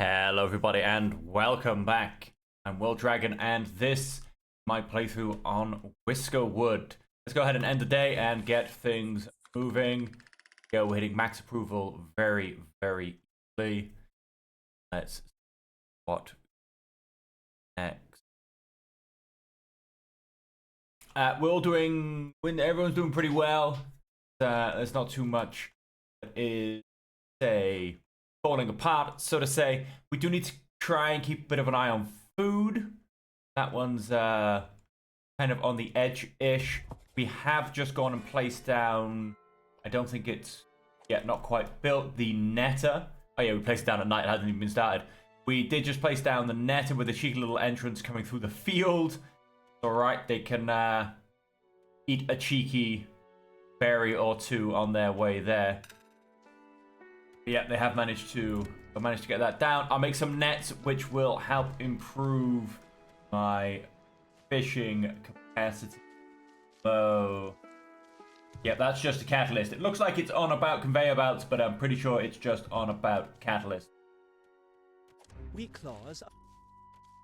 Hello everybody and welcome back. I'm Will Dragon and this is my playthrough on Whiskerwood. Let's go ahead and end the day and get things moving. Yeah, we're hitting max approval very easily. Let's see what next. Everyone's doing pretty well. There's not too much that is falling apart, so to say. We do need to try and keep a bit of an eye on food. That one's kind of on the edge-ish. We have just gone and placed down, I don't think it's yet not quite built, the netter. Oh yeah, we placed it down at night, it hasn't even been started. We did just place down the netter with a cheeky little entrance coming through the field. Alright, they can eat a cheeky berry or two on their way there. Yeah, they have managed to get that down. I'll make some nets, which will help improve my fishing capacity. So, yeah, that's just a catalyst. It looks like it's on about conveyor belts, but I'm pretty sure it's just on about catalyst. We claws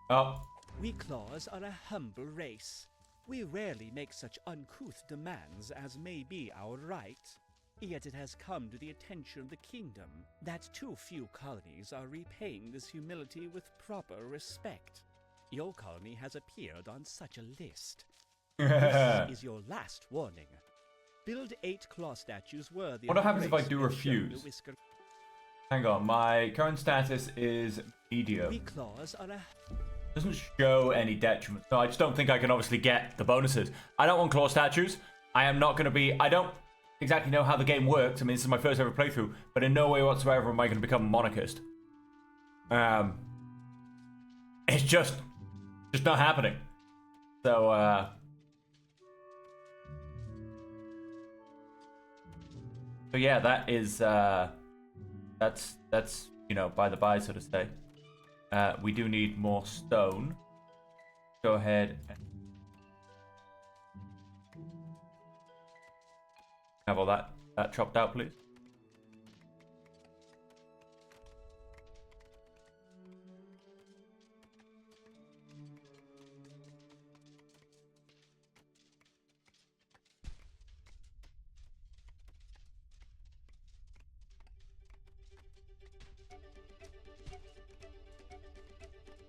are a humble race. We rarely make such uncouth demands as may be our right. Yet it has come to the attention of the kingdom that too few colonies are repaying this humility with proper respect. Your colony has appeared on such a list. This is your last warning. Build 8 claw statues worthy. What happens if I do refuse? Hang on, my current status is medium. We claws are a... Doesn't show any detriment. No, I just don't think I can obviously get the bonuses. I don't want claw statues. I don't exactly know how the game works. I mean, this is my first ever playthrough, but in no way whatsoever am I going to become a monarchist. It's just not happening. So, so yeah, that is, that's, you know, by the by, so to say. We do need more stone. Go ahead and have all that chopped out, please.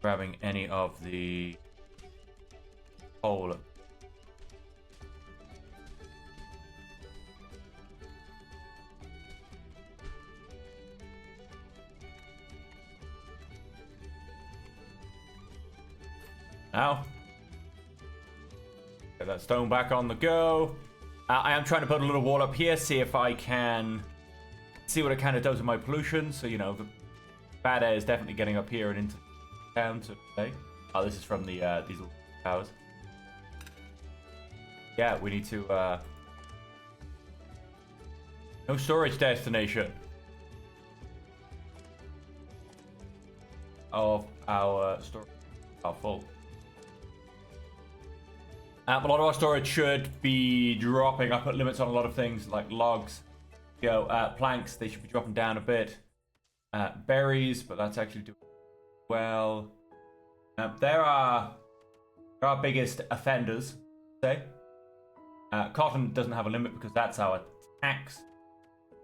Grabbing any of the coal. Now, get that stone back on the go. I am trying to put a little wall up here, see if I can see what it kind of does with my pollution. So, you know, the bad air is definitely getting up here and into town, so to say. Oh, this is from the these little towers. Yeah, we need to no storage destination of our storage are full. A lot of our storage should be dropping. I put limits on a lot of things like logs, planks. They should be dropping down a bit. Berries, but that's actually doing well. There are our biggest offenders, say. Cotton doesn't have a limit because that's our tax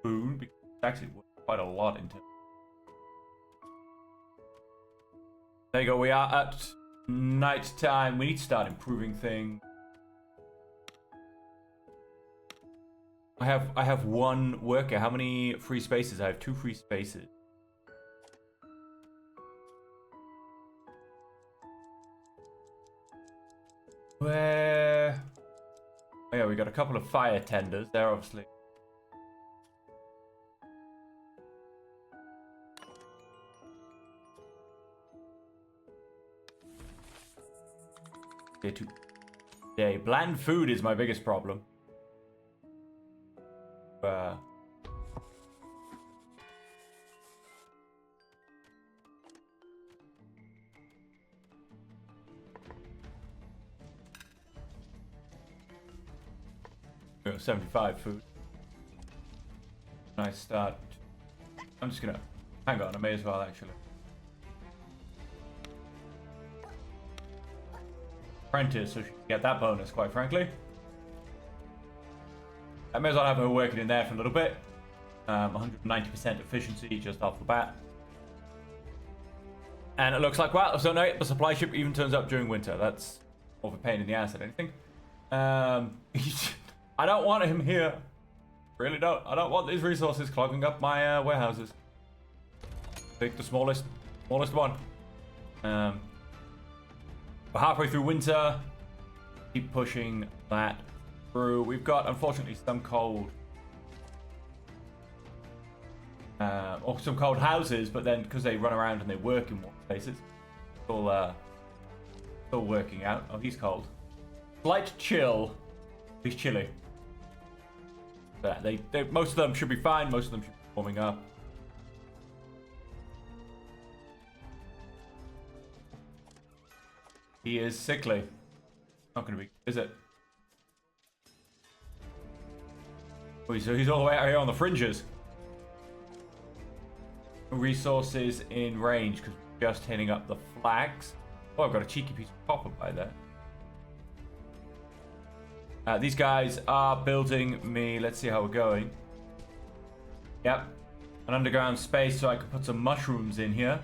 boon. Because it's actually worth quite a lot into. There you go. We are at night time. We need to start improving things. I have one worker. How many free spaces? I have 2 free spaces. Where? Oh yeah, we got a couple of fire tenders. They're obviously. Yeah, bland food is my biggest problem. 75 food. Nice start. I'm just gonna hang on. I may as well actually. apprentice, so she can get that bonus, quite frankly. I may as well have her working in there for a little bit. 190% efficiency just off the bat. And it looks like, well, so no, the supply ship even turns up during winter. That's more of a pain in the ass than anything. I don't want him here. Really don't. I don't want these resources clogging up my warehouses. Pick the smallest one. We're halfway through winter. Keep pushing that through. We've got, unfortunately, some cold. Or some cold houses, but then because they run around and they work in warm places, still working out. Oh, he's cold. Slight chill. He's chilly. But most of them should be fine. Most of them should be warming up. He is sickly. Not going to be, is it? Oh, so he's all the way out here on the fringes. Resources in range because we're just hitting up the flags. Oh, I've got a cheeky piece of copper by there. These guys are building me. Let's see how we're going. Yep. An underground space so I can put some mushrooms in here.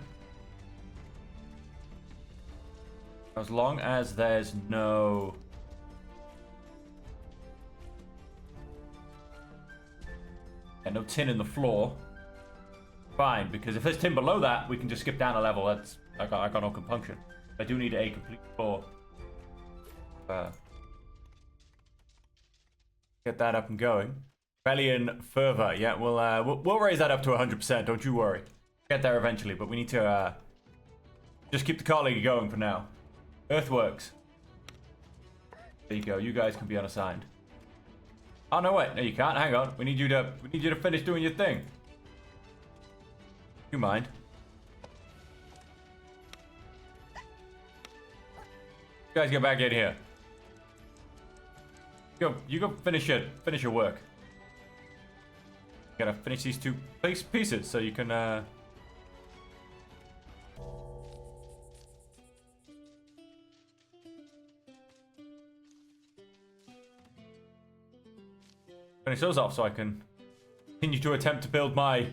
As long as there's no... and no tin in the floor. Fine, because if there's tin below that, we can just skip down a level. That's I got no compunction. I do need a complete floor. Get that up and going. Rebellion fervor. Yeah, we'll raise that up to 100%. Don't you worry. Get there eventually, but we need to just keep the colony going for now. Earthworks. There you go. You guys can be unassigned. Oh no, wait. No, you can't. Hang on. We need you to finish doing your thing. You mind? You guys get back in here. You go finish your work. You gotta finish these two pieces so you can finish those off so I can continue to attempt to build my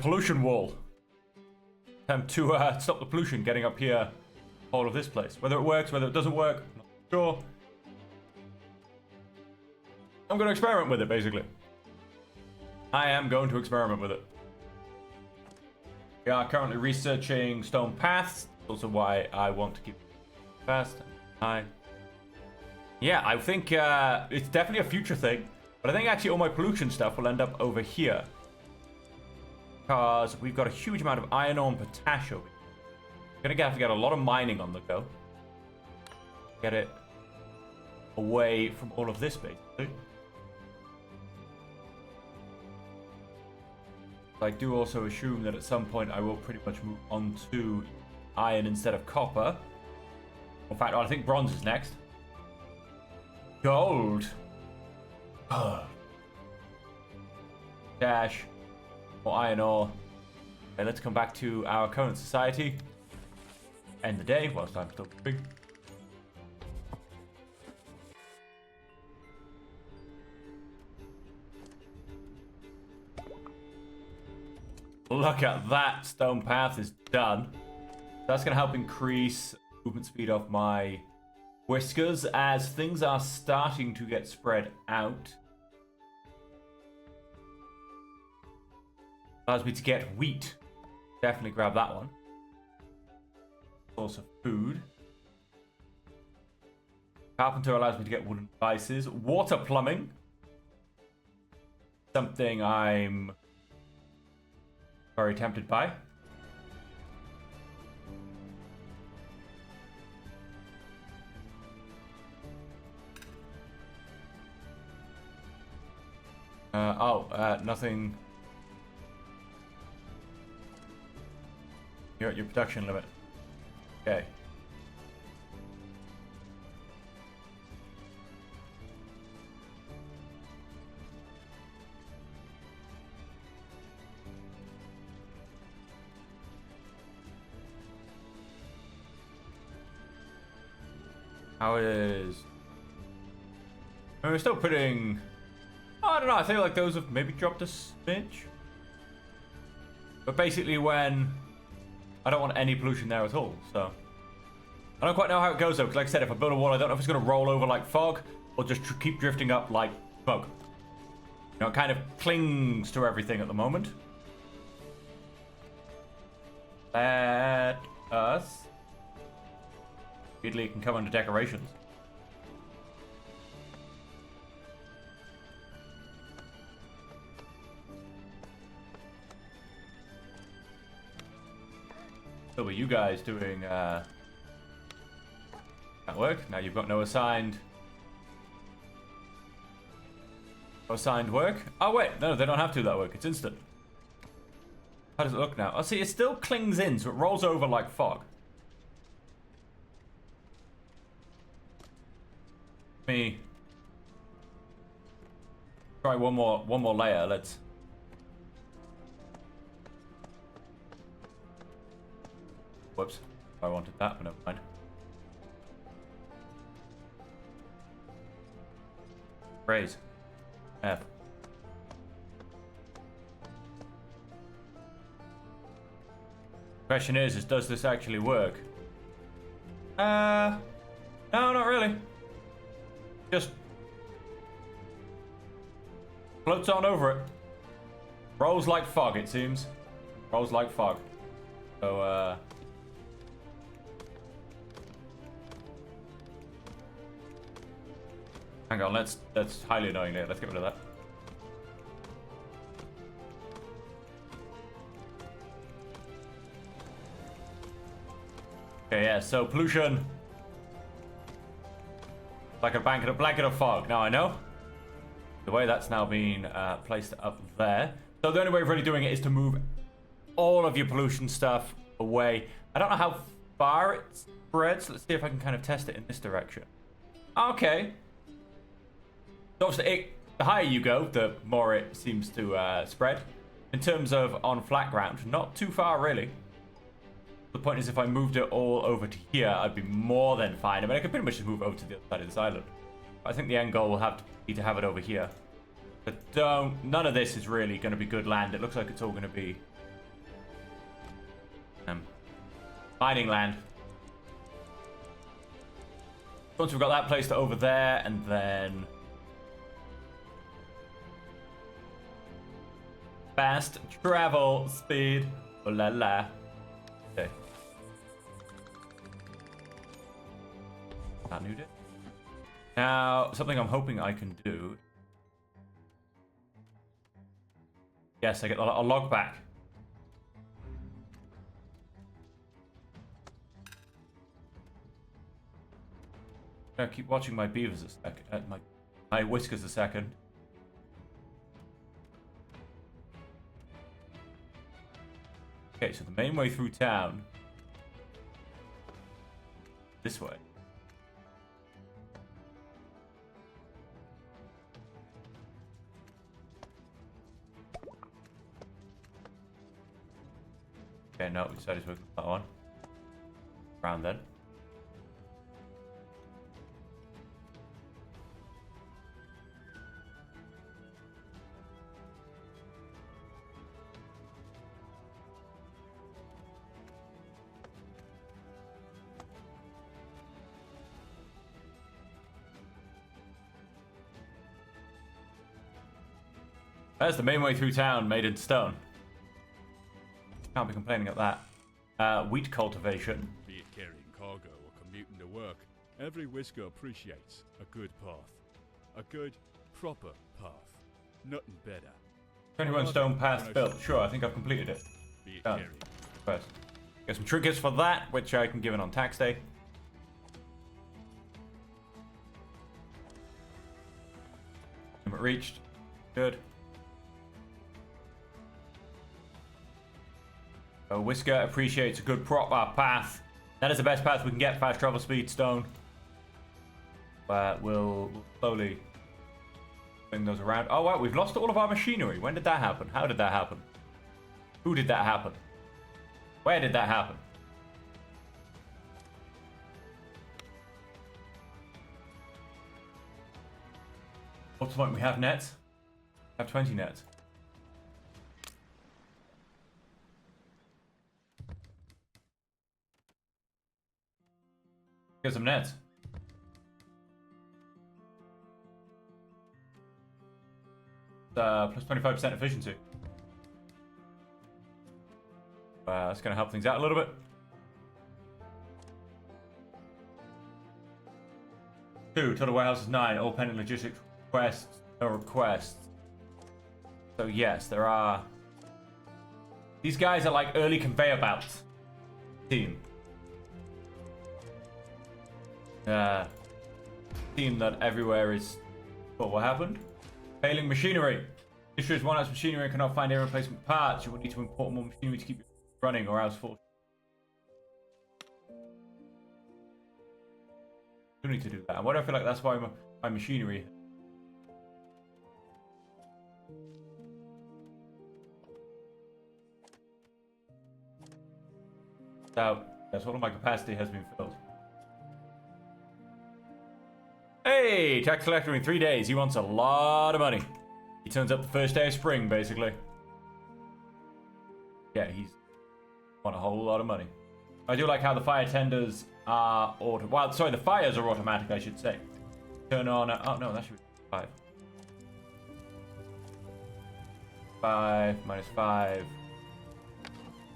pollution wall. Attempt to stop the pollution getting up here all of this place. Whether it works, whether it doesn't work, I'm not sure. I'm going to experiment with it, basically. I am going to experiment with it. We are currently researching stone paths. That's also why I want to keep it fast. Yeah, I think it's definitely a future thing. But I think actually all my pollution stuff will end up over here. Because we've got a huge amount of iron ore and potassium. We're going to have to get a lot of mining on the go. Get it away from all of this, basically. I do also assume that at some point I will pretty much move on to iron instead of copper. In fact, I think bronze is next. Gold. Dash. More iron ore. Okay, let's come back to our current society. End the day whilst I'm still moving. Look at that. Stone path is done. That's going to help increase movement speed of my whiskers as things are starting to get spread out. Allows me to get wheat. Definitely grab that one. Also food. Carpenter allows me to get wooden devices. Water plumbing. Something I'm very tempted by. Nothing. You're at your production limit. Okay. How is... I mean, we're still putting... Oh, I don't know, I feel like those have maybe dropped a smidge. But basically when... I don't want any pollution there at all, so... I don't quite know how it goes though, because like I said, if I build a wall, I don't know if it's going to roll over like fog, or just keep drifting up like smoke. You know, it kind of clings to everything at the moment. Let us... Weirdly, it can come under decorations. So were you guys doing that work? Now you've got no assigned work. Oh wait, no, they don't have to do that work. It's instant. How does it look now? Oh, see, it still clings in, so it rolls over like fog. Let me try one more layer. Let's. Whoops. I wanted that, but never mind. Raise. F. Question is does this actually work? No, not really. Just floats on over it. Rolls like fog, it seems. Rolls like fog. So, hang on, that's highly annoying there. Let's get rid of that. Okay, yeah, so pollution. Like a blanket of fog. Now I know. The way that's now being placed up there. So the only way of really doing it is to move all of your pollution stuff away. I don't know how far it spreads. Let's see if I can kind of test it in this direction. Okay. So obviously, the higher you go, the more it seems to spread. In terms of on flat ground, not too far really. The point is, if I moved it all over to here, I'd be more than fine. I mean, I could pretty much just move over to the other side of this island. I think the end goal will have to be to have it over here. But none of this is really going to be good land. It looks like it's all going to be mining land. Once we've got that placed over there, and then fast travel speed. Oh la la. Okay. That new it. Now, something I'm hoping I can do. Yes, I get a log back. I'll keep watching my beavers a second. My whiskers a second. Okay, so the main way through town. This way. Okay, no, we decided to work that one. Around then. There's the main way through town made in stone. Can't be complaining at that. Wheat cultivation. Be it carrying cargo or commuting to work, every whisker appreciates a good path. A good, proper path. Nothing better. 21 stone path built. Sure, I think I've completed it. Be it Done. carrying. First. Get some trinkets for that, which I can give in on tax day. Limit reached. Good. So Whisker appreciates a good proper path. That is the best path we can get. Fast travel speed stone. We'll slowly bring those around. Oh wow, we've lost all of our machinery. When did that happen? How did that happen? Who did that happen? Where did that happen? What's the point? We have nets. We have 20 nets. Get some nets. Plus 25% efficiency. That's going to help things out a little bit. 2, total warehouse is 9. All pending logistics requests, no requests. So yes, there are. These guys are like early conveyor belts. Team. Team that everywhere is. What happened? Failing machinery. Issues one has machinery and cannot find any replacement parts. You will need to import more machinery to keep it running, or else full. You need to do that. And why do I feel like that's why my machinery? So that's all of my capacity has been filled. Hey, tax collector in 3 days. He wants a lot of money. He turns up the first day of spring, basically. Yeah, he's want a whole lot of money. I do like how the fire tenders are auto. Well, sorry, the fires are automatic, I should say. Turn on. Oh no, that should be 5. 5 minus 5.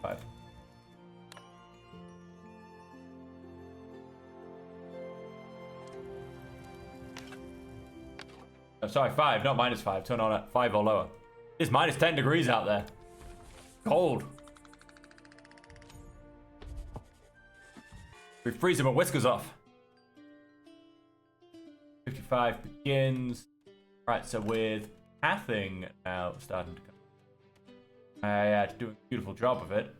5. Oh, sorry, 5, not minus 5. Turn on at 5 or lower. It's minus 10 degrees out there. Cold. We freeze them at Whiskers off. 55 begins. Right, so with pathing now starting to come. Yeah, it's doing a beautiful job of it.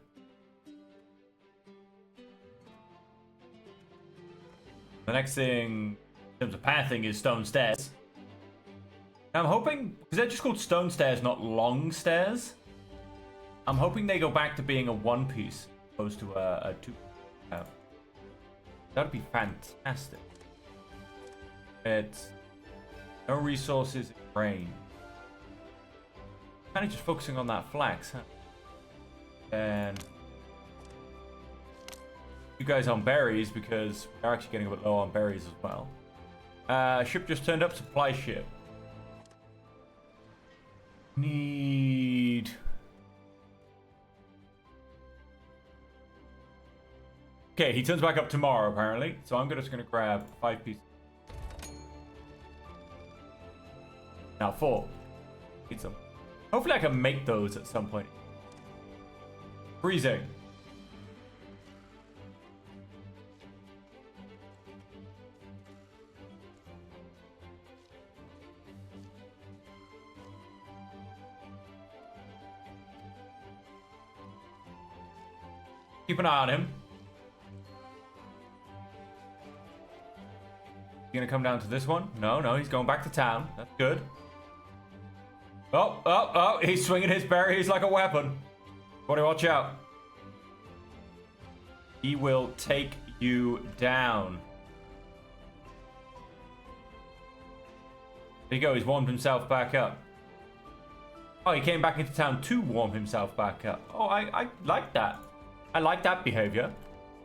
The next thing in terms of pathing is stone stairs. I'm hoping, because they're just called stone stairs, not long stairs. I'm hoping they go back to being a one piece opposed to a two. That'd be fantastic. It's no resources, rain. Kind of just focusing on that flax, huh? And you guys on berries because we're actually getting a bit low on berries as well. Ship just turned up, supply ship. Need. Okay, he turns back up tomorrow apparently, so I'm just gonna grab 5 pieces. Now 4. Need some. Hopefully I can make those at some point. Freezing. Keep an eye on him. You gonna come down to this one? No, he's going back to town. That's good. Oh, he's swinging his berries like a weapon. Buddy, watch out. He will take you down. There you go, he's warmed himself back up. Oh, he came back into town to warm himself back up. Oh, I like that. I like that behavior.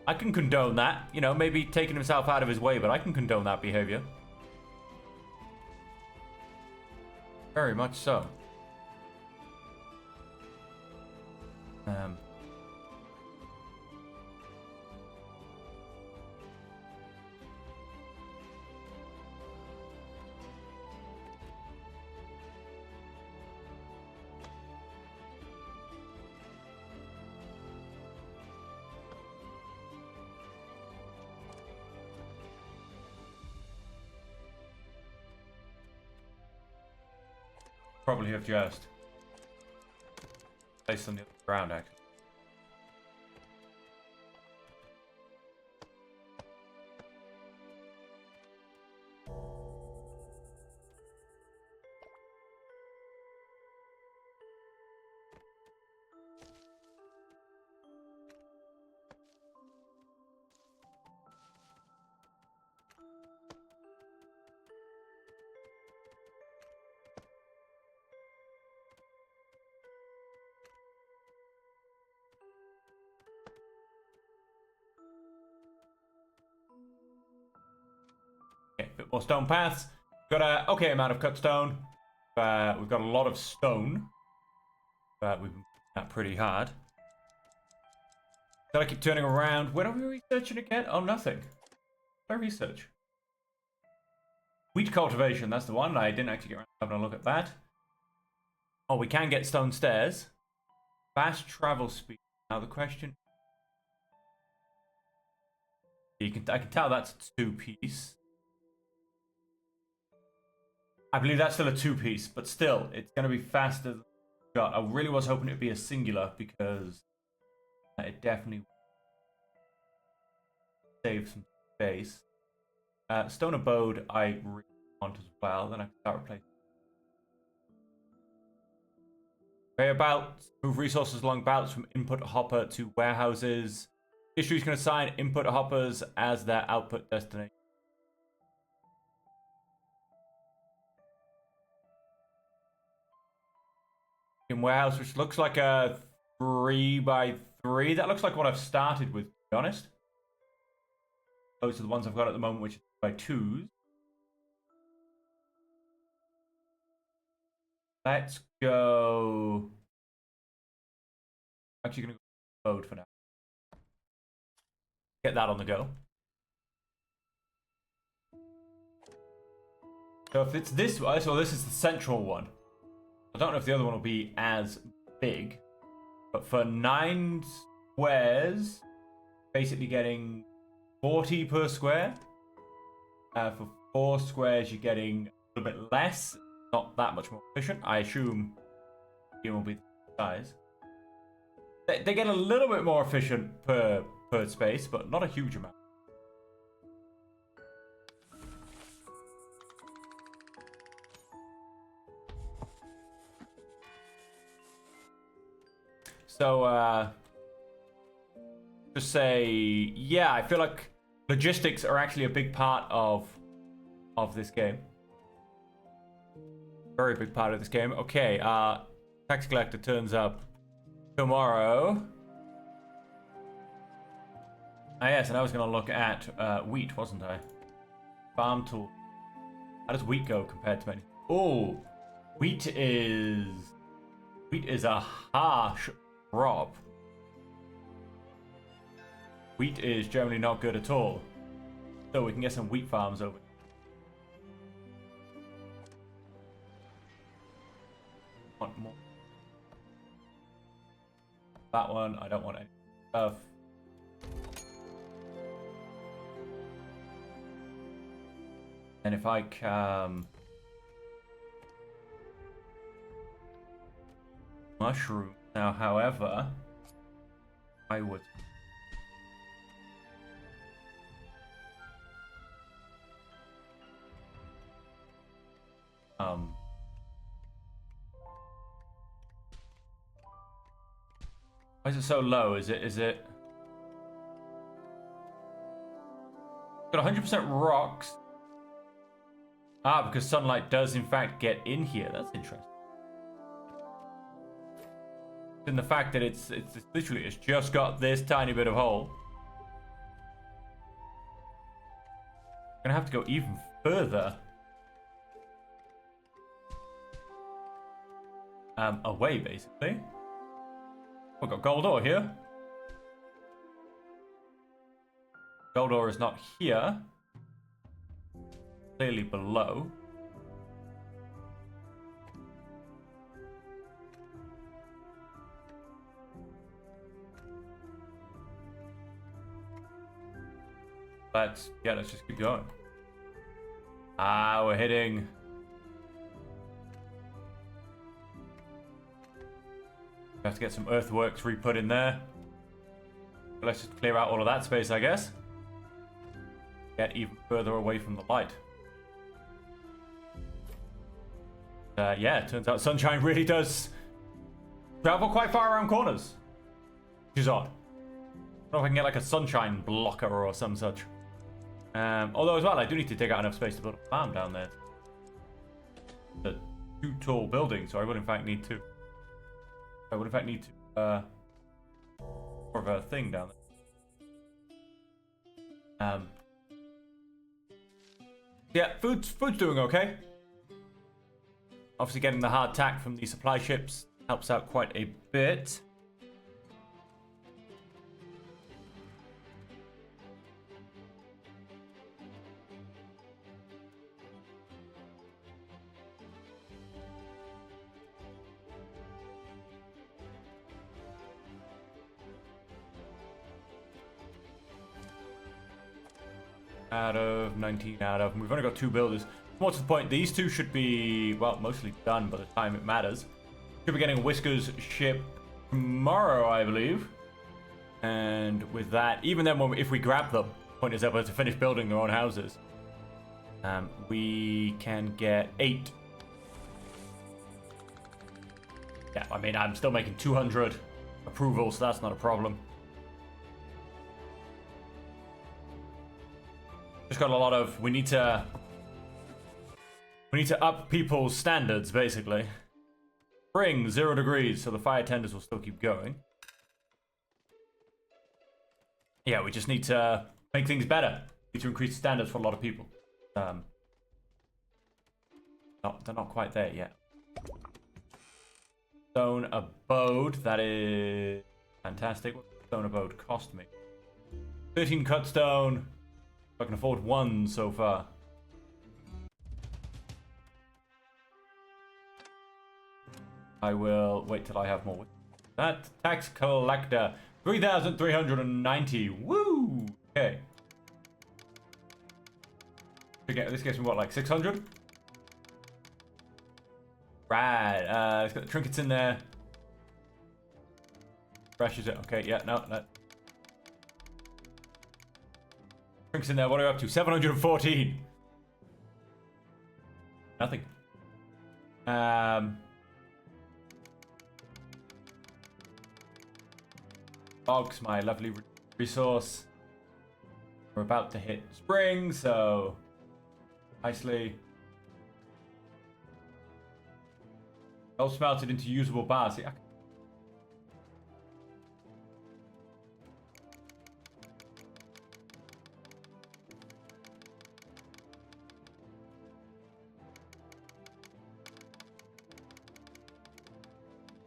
I can condone that. You know, maybe taking himself out of his way, but I can condone that behavior. Very much so. Probably have just placed on the ground, actually. Okay, a bit more stone paths. Got a okay amount of cut stone. We've got a lot of stone. But we've been that pretty hard. Gotta keep turning around. When are we researching again? Oh, nothing. What research? Wheat cultivation, that's the one. I didn't actually get around to having a look at that. Oh, we can get stone stairs. Fast travel speed. Now the question... I can tell that's a 2-piece. I believe that's still a 2-piece, but still, it's going to be faster than God. I really was hoping it would be a singular because it definitely saves some space. Stone abode I really want as well. Then I can start replacing. About move resources along belts from input hopper to warehouses. History is going to assign input hoppers as their output destination. In warehouse, which looks like a 3x3. That looks like what I've started with, to be honest. Those are the ones I've got at the moment, which is by 2s. Let's go. Actually, going to go mode for now. Get that on the go. So if it's this one, so this is the central one. I don't know if the other one will be as big, but for 9 squares, basically getting 40 per square. For 4 squares, you're getting a little bit less. Not that much more efficient. I assume it will be the size. They get a little bit more efficient per space, but not a huge amount. So, just say, yeah, I feel like logistics are actually a big part of this game. Very big part of this game. Okay, tax collector turns up tomorrow. Ah, yes, and I was going to look at wheat, wasn't I? Farm tool. How does wheat go compared to many? Oh, wheat is a harsh crop. Wheat is generally not good at all. So we can get some wheat farms over. Want more? That one, I don't want any stuff. And if I can... mushroom. Now, however, I would... why is it so low? Is it... got 100% rocks. Ah, because sunlight does in fact get in here. That's interesting. In the fact that it's literally it's just got this tiny bit of hole. Gonna have to go even further. Away basically. We've got gold ore here. Gold ore is not here. Clearly below. Let's just keep going. Ah, we're hitting. We have to get some earthworks re-put in there. But let's just clear out all of that space, I guess. Get even further away from the light. Yeah, it turns out sunshine really does travel quite far around corners. Which is odd. I don't know if I can get like a sunshine blocker or some such. Although as well, I do need to dig out enough space to build a farm down there. A 2 tall building, so I would in fact need to. More of a thing down there. Yeah, food's doing okay. Obviously getting the hard tack from the supply ships helps out quite a bit. Out of 19 out of, and we've only got 2 builders. More to the point, these 2 should be, well, mostly done by the time it matters. Should be getting a Whiskers ship tomorrow, I believe. And with that, even then, if we grab them, point is able to finish building their own houses, we can get 8. Yeah, I mean, I'm still making 200 approvals, so that's not a problem. Just got a lot of, we need to up people's standards, basically. Spring, 0 degrees, so the fire tenders will still keep going. Yeah, we just need to make things better. We need to increase the standards for a lot of people. They're not quite there yet. Stone abode, that is fantastic. What does stone abode cost me? 13 cut stone. I can afford 1 so far. I will wait till I have more. That tax collector, 3,390. Woo! Okay. This gets me what, like 600? Right. It's got the trinkets in there. Crashes it. Okay, yeah, no. Trinkets in there. What are we up to? 714. Nothing. Bogs, my lovely resource. We're about to hit spring, so nicely. All smelted into usable bars. Yeah.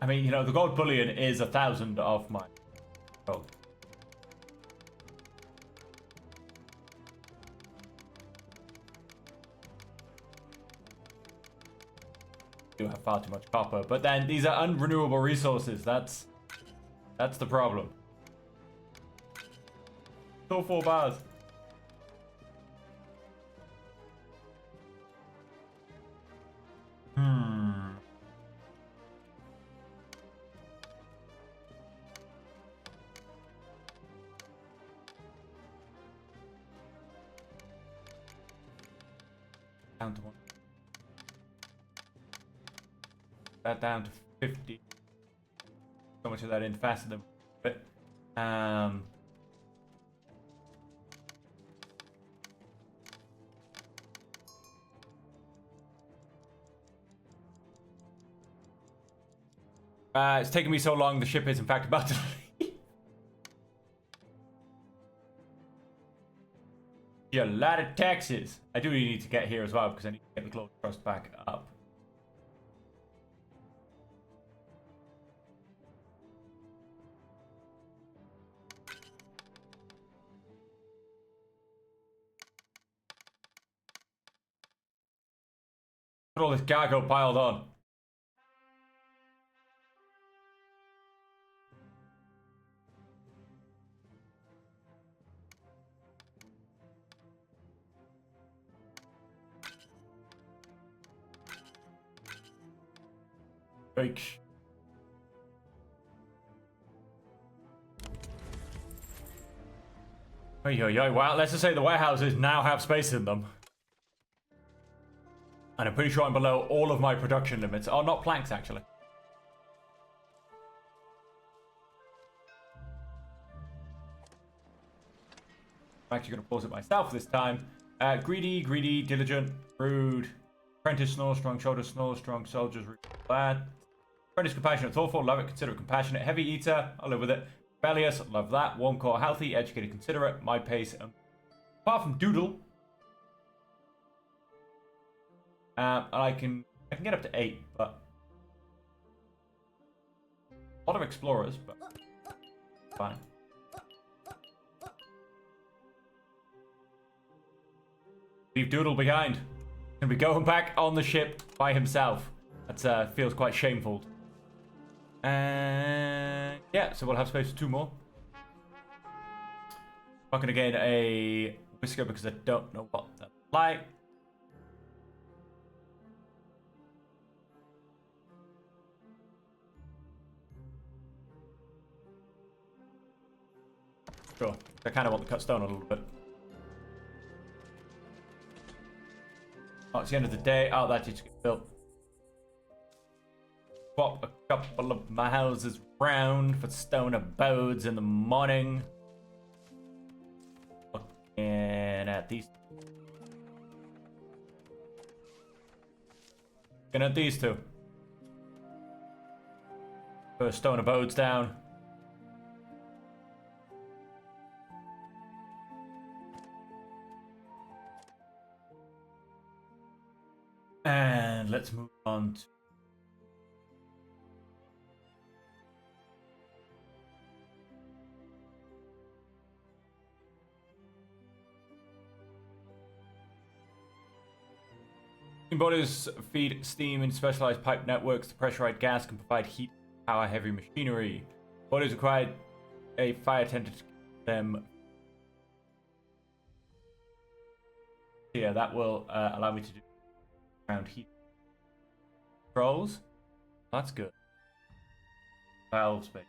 I mean, you know, the gold bullion is 1,000 of my gold. Do have far too much copper, but then these are unrenewable resources. That's the problem. Still 4 bars. Down to 1. That down to 50. So much of that in faster than but it's taken me so long, the ship is in fact about to leave. A lot of taxes. I do need to get here as well because I need to get the close trust back up. Put all this cargo piled on. Yikes. Wow, let's just say the warehouses now have space in them. And I'm pretty sure I'm below all of my production limits. Oh, not planks, actually. I'm actually going to pause it myself this time. Greedy, diligent, rude. Apprentice, snore, strong shoulder, snore, strong soldiers, rude, bad. Apprentice, compassionate, thoughtful, love it, considerate, compassionate. Heavy eater, I'll live with it. Rebellious, love that. Warm core, healthy, educated, considerate, my pace. Apart from Doodle. And I can get up to 8, but a lot of explorers, but fine. Leave Doodle behind. Gonna be going back on the ship by himself. That feels quite shameful. And yeah, so we'll have space for 2 more. Not gonna gain a Whisker because I don't know what that's like. Sure. I kind of want the cut stone a little bit. Oh, it's the end of the day. Oh, that needs to get built. Swap a couple of my houses round for stone abodes in the morning. Looking at these. Looking at these 2. Put stone abodes down. And let's move on to bodies feed steam in specialized pipe networks. The pressurized gas can provide heat to power heavy machinery. Bodies require a fire attendant to keep them. Yeah, that will allow me to do around heat controls. That's good. Valve space.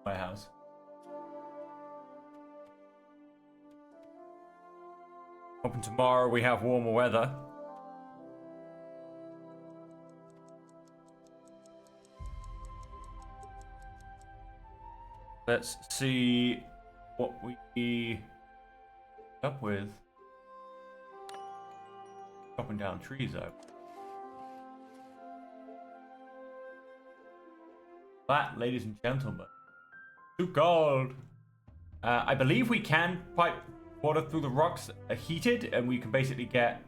My house. Hoping tomorrow we have warmer weather. Let's see what we up with. Chopping down trees though. That, ladies and gentlemen, too cold. I believe we can pipe water through the rocks heated, and we can basically get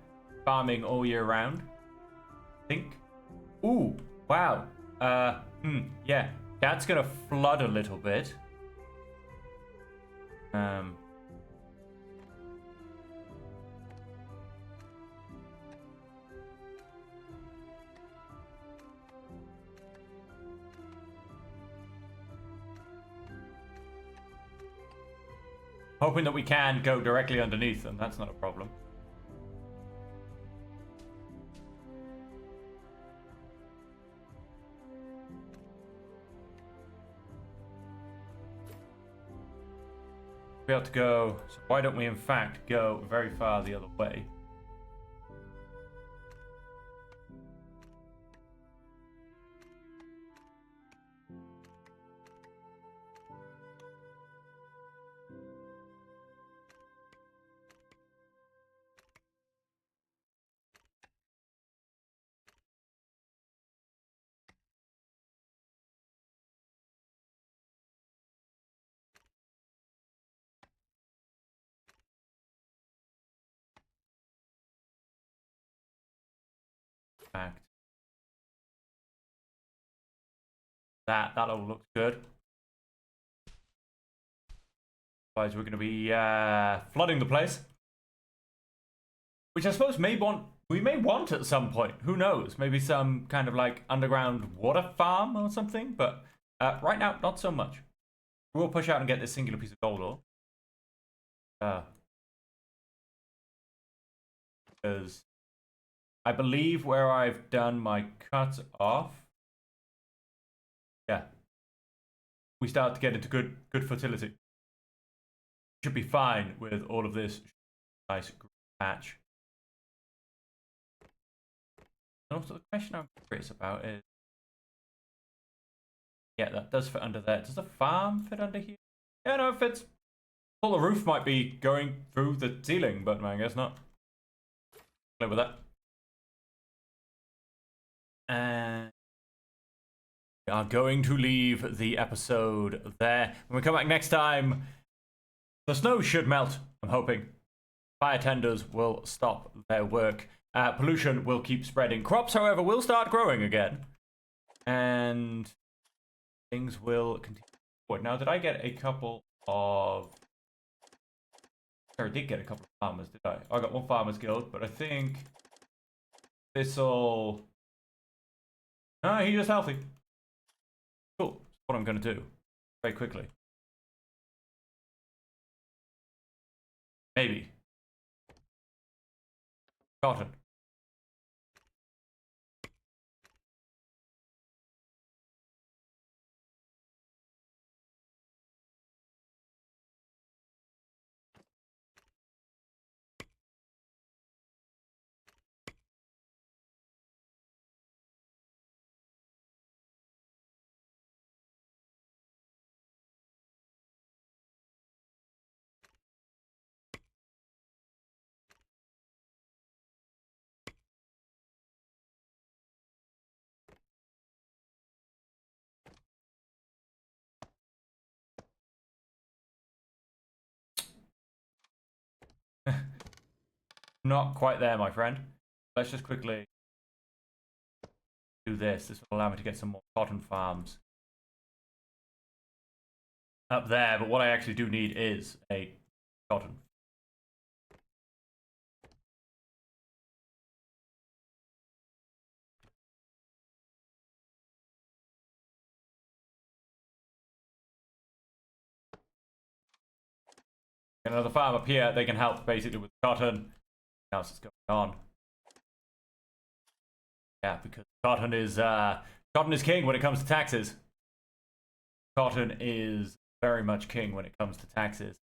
farming all year round. I think. Ooh, wow. Yeah, that's gonna flood a little bit. Hoping that we can go directly underneath them. That's not a problem. Be able to go. So why don't we, in fact, go very far the other way? Fact. That all looks good. Otherwise, we're going to be flooding the place, which I suppose we may want at some point. Who knows? Maybe some kind of like underground water farm or something. But right now, not so much. We'll push out and get this singular piece of gold ore. Because I believe where I've done my cut off, yeah, we start to get into good fertility. Should be fine with all of this nice patch. And also the question I'm curious about is, yeah, that does fit under there. Does the farm fit under here? Yeah, no, it fits. Well, the roof might be going through the ceiling, but I guess not. Play with that. And we are going to leave the episode there. When we come back next time, the snow should melt, I'm hoping. Fire tenders will stop their work. Pollution will keep spreading. Crops, however, will start growing again. And things will continue forward. Now, did I get a couple of... I did get a couple of farmers, did I? I got one farmer's guild, but I think this'll... No, he's just healthy. Cool. That's what I'm going to do. Very quickly. Maybe. Cotton. Not quite there, my friend. Let's just quickly do this. This will allow me to get some more cotton farms up there. But what I actually do need is a cotton. Another farm up here. They can help basically with cotton. What else is going on? Yeah, because cotton is king when it comes to taxes. Cotton is very much king when it comes to taxes.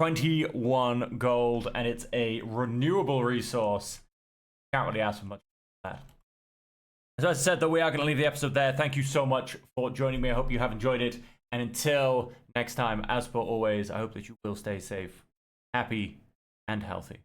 21 gold, and it's a renewable resource. Can't really ask for much for that. As I said, though, we are going to leave the episode there. Thank you so much for joining me. I hope you have enjoyed it. And until next time, as per always, I hope that you will stay safe, happy, and healthy.